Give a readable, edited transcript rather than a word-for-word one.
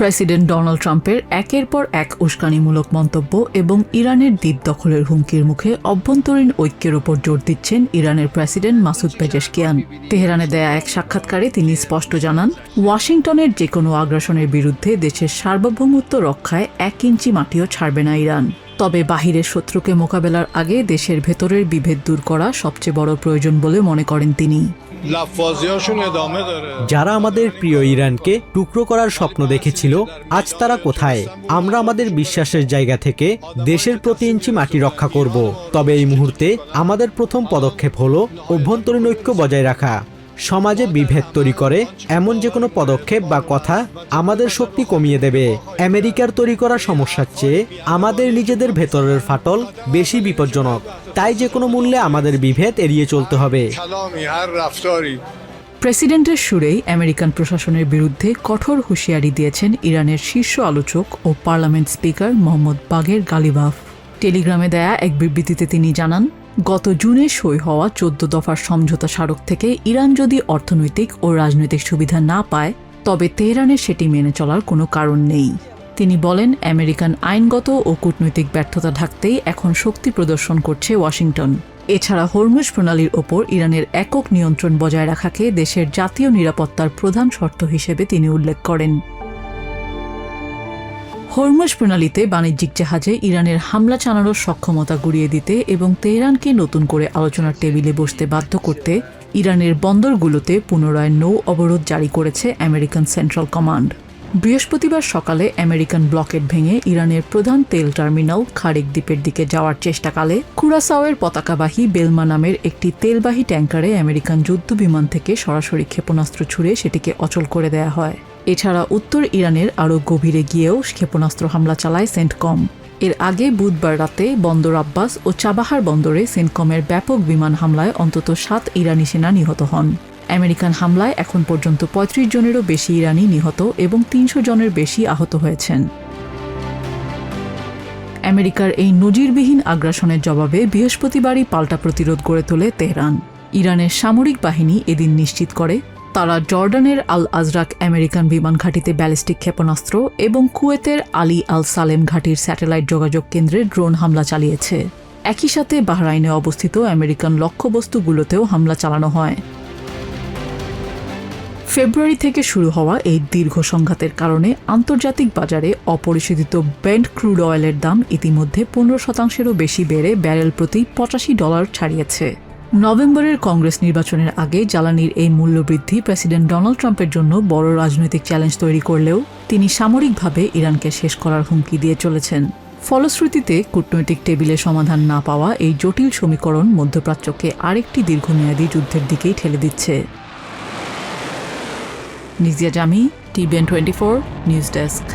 President Donald ট্রাম্পের একের পর এক উস্কানিমূলক মন্তব্য এবং ইরানের দ্বীপ দখলের হুমকির মুখে অভ্যন্তরীণ ঐক্যের ওপর জোর দিচ্ছেন ইরানের প্রেসিডেন্ট মাসুদ পেজেশকিয়ান। তেহরানে দেয়া এক সাক্ষাৎকারে তিনি স্পষ্ট জানান, ওয়াশিংটনের যে কোনো আগ্রাসনের বিরুদ্ধে দেশের সার্বভৌমত্ব রক্ষায় 1 ইঞ্চি মাটিও ছাড়বে না ইরান। তবে বাহিরের শত্রুকে মোকাবেলার আগে দেশের ভেতরের বিভেদ দূর করা সবচেয়ে বড় প্রয়োজন বলে মনে করেন তিনি। যারা আমাদের প্রিয় ইরানকে টুকরো করার স্বপ্ন দেখেছিল, আজ তারা কোথায়? আমরা আমাদের বিশ্বাসের জায়গা থেকে দেশের প্রতি ইঞ্চি মাটি রক্ষা করব। তবে এই মুহূর্তে আমাদের প্রথম পদক্ষেপ হলো অভ্যন্তরীণ ঐক্য বজায় রাখা। সমাজে বিভেদ তৈরি করে এমন যে কোনো পদক্ষেপ বা কথা আমাদের শক্তি কমিয়ে দেবে। আমেরিকার তৈরি করা সমস্যার চেয়ে আমাদের নিজেদের ভেতরের ফাটল বেশি বিপজ্জনক। তাই যে কোনো মূল্যে আমাদের বিভেদ এড়িয়ে চলতে হবে। প্রেসিডেন্টের সুরেই আমেরিকান প্রশাসনের বিরুদ্ধে কঠোর হুঁশিয়ারি দিয়েছেন ইরানের শীর্ষ আলোচক ও পার্লামেন্ট স্পিকার মোহাম্মদ বাগের গালিবাফ। টেলিগ্রামে দেয়া এক বিবৃতিতে তিনি জানান, গত জুনে সই হওয়া 14 দফার সমঝোতা স্মারক থেকে ইরান যদি অর্থনৈতিক ও রাজনৈতিক সুবিধা না পায়, তবে তেহরানের সেটি মেনে চলার কোনো কারণ নেই। তিনি বলেন, আমেরিকান আইনগত ও কূটনৈতিক ব্যর্থতা ঢাকতেই এখন শক্তি প্রদর্শন করছে ওয়াশিংটন। এছাড়া হরমুজ প্রণালীর ওপর ইরানের একক নিয়ন্ত্রণ বজায় রাখাকে দেশের জাতীয় নিরাপত্তার প্রধান শর্ত হিসেবে তিনি উল্লেখ করেন। হরমুজ প্রণালীতে বাণিজ্যিক জাহাজে ইরানের হামলা চালানোর সক্ষমতা গুড়িয়ে দিতে এবং তেহরানকে নতুন করে আলোচনার টেবিলে বসতে বাধ্য করতে ইরানের বন্দরগুলোতে পুনরায় নৌ অবরোধ জারি করেছে আমেরিকান সেন্ট্রাল কমান্ড। বৃহস্পতিবার সকালে আমেরিকান ব্লকেড ভেঙে ইরানের প্রধান তেল টার্মিনাল খারেক দ্বীপের দিকে যাওয়ার চেষ্টাকালে কুরাসাওয়ের পতাকাবাহী বেলমা নামের একটি তেলবাহী ট্যাঙ্কারে আমেরিকান যুদ্ধবিমান থেকে সরাসরি ক্ষেপণাস্ত্র ছুড়ে সেটিকে অচল করে দেয়া হয়। এছাড়া উত্তর ইরানের আরও গভীরে গিয়েও ক্ষেপণাস্ত্র হামলা চালায় সেন্টকম। এর আগে বুধবার রাতে বন্দর আব্বাস ও চাবাহার বন্দরে সেন্টকমের ব্যাপক বিমান হামলায় অন্তত 7 ইরানি সেনা নিহত হন। আমেরিকান হামলায় এখন পর্যন্ত 35 জনেরও বেশি ইরানি নিহত এবং 300 জনের বেশি আহত হয়েছেন। আমেরিকার এই নজিরবিহীন আগ্রাসনের জবাবে বৃহস্পতিবারই পাল্টা প্রতিরোধ গড়ে তোলে তেহরান। ইরানের সামরিক বাহিনী এদিন নিশ্চিত করে, তারা জর্ডানের আল আজরাক আমেরিকান বিমান ঘাঁটিতে ব্যালিস্টিক ক্ষেপণাস্ত্র এবং কুয়েতের আলী আল সালেম ঘাঁটির স্যাটেলাইট যোগাযোগ কেন্দ্রে ড্রোন হামলা চালিয়েছে। একই সাথে বাহরাইনে অবস্থিত আমেরিকান লক্ষ্যবস্তুগুলোতেও হামলা চালানো হয়। ফেব্রুয়ারি থেকে শুরু হওয়া এই দীর্ঘ সংঘাতের কারণে আন্তর্জাতিক বাজারে অপরিশোধিত ব্রেন্ট ক্রুড অয়েলের দাম ইতিমধ্যে 15%-এরও বেশি বেড়ে ব্যারেল প্রতি $85 ছাড়িয়েছে। নভেম্বরের কংগ্রেস নির্বাচনের আগে জ্বালানির এই মূল্যবৃদ্ধি প্রেসিডেন্ট ডোনাল্ড ট্রাম্পের জন্য বড় রাজনৈতিক চ্যালেঞ্জ তৈরি করলেও তিনি সামরিকভাবে ইরানকে শেষ করার হুমকি দিয়ে চলেছেন। ফলশ্রুতিতে কূটনৈতিক টেবিলে সমাধান না পাওয়া এই জটিল সমীকরণ মধ্যপ্রাচ্যকে আরেকটি দীর্ঘমেয়াদী যুদ্ধের দিকেই ঠেলে দিচ্ছে। নিজিয়া জামি, TVN24 নিউজ ডেস্ক।